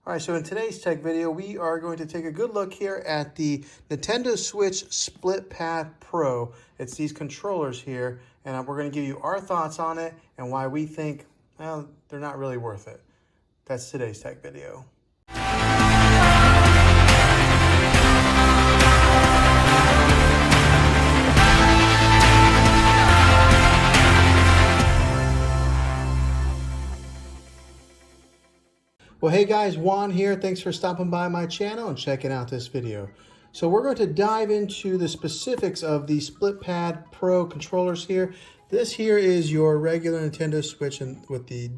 All right, so in today's tech video, we are going to take a good look here at the Nintendo Switch SplitPad Pro. It's these controllers here, and we're going to give you our thoughts on it and why we think, well, they're not really worth it. That's today's tech video. Well, hey guys, Juan here. Thanks for stopping by my channel and checking out this video. So we're going to dive into the specifics of the SplitPad Pro controllers here. This here is your regular Nintendo Switch and with the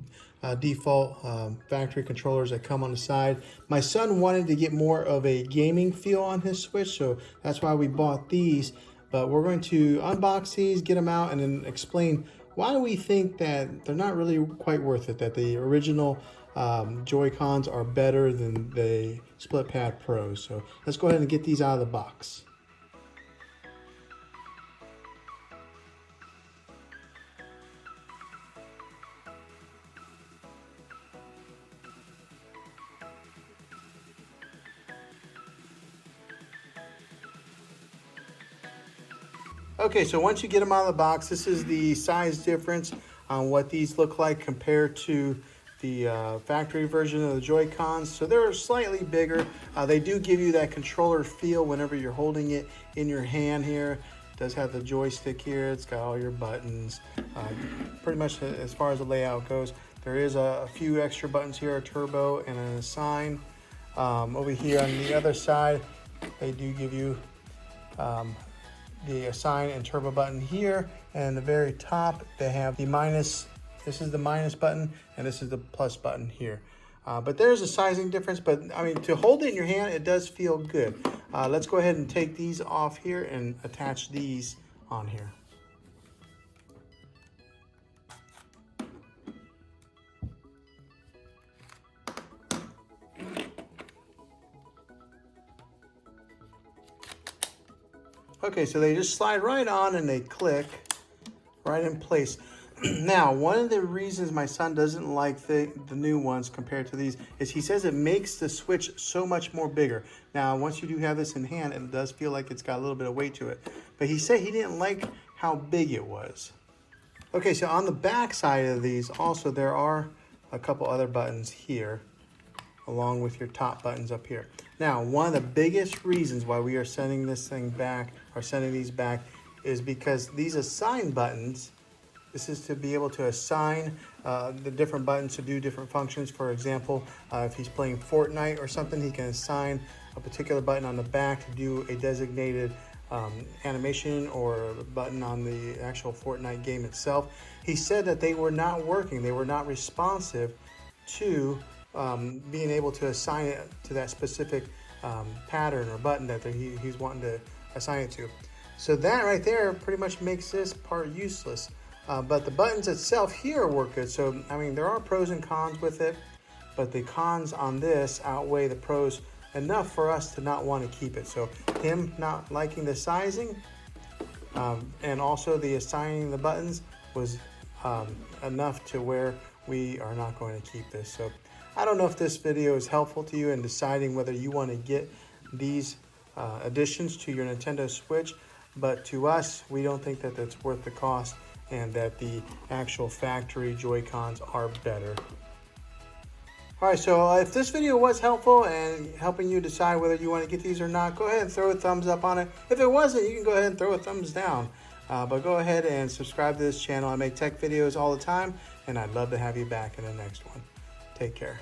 default factory controllers that come on the side. My son wanted to get more of a gaming feel on his Switch, so that's why we bought these. But we're going to unbox these, get them out, and then explain why we think that they're not really quite worth it, that the original Joy-Cons are better than the SplitPad Pro. So let's go ahead and get these out of the box. Okay, so once you get them out of the box, this is the size difference on what these look like compared to the factory version of the Joy-Cons. So they're slightly bigger. They do give you that controller feel whenever you're holding it in your hand here. It does have the joystick here. It's got all your buttons. Pretty much as far as the layout goes. There is a few extra buttons here, a turbo and an assign. Over here on the other side, they do give you the assign and turbo button here, and the very top they have the minus. This is the minus button and this is the plus button here, but there's a sizing difference, but I mean, to hold it in your hand, it does feel good. Let's go ahead and take these off here and attach these on here. Okay, so they just slide right on and they click right in place. Now, one of the reasons my son doesn't like the new ones compared to these is he says it makes the Switch so much more bigger. Now, once you do have this in hand, it does feel like it's got a little bit of weight to it. But he said he didn't like how big it was. Okay, so on the back side of these, also there are a couple other buttons here, along with your top buttons up here. Now, one of the biggest reasons why we are sending this thing back, or sending these back, is because these assign buttons, this is to be able to assign the different buttons to do different functions. For example, if he's playing Fortnite or something, he can assign a particular button on the back to do a designated animation or a button on the actual Fortnite game itself. He said that they were not working, they were not responsive to being able to assign it to that specific pattern or button that he's wanting to assign it to. So that right there pretty much makes this part useless. But the buttons itself here work good. So, I mean, there are pros and cons with it, but the cons on this outweigh the pros enough for us to not want to keep it. So him not liking the sizing and also the assigning the buttons was enough to where we are not going to keep this. So I don't know if this video is helpful to you in deciding whether you want to get these additions to your Nintendo Switch, but to us, we don't think that that's worth the cost and that the actual factory Joy-Cons are better. All right, so if this video was helpful and helping you decide whether you want to get these or not, go ahead and throw a thumbs up on it. If it wasn't, you can go ahead and throw a thumbs down. But go ahead and subscribe to this channel. I make tech videos all the time, and I'd love to have you back in the next one. Take care.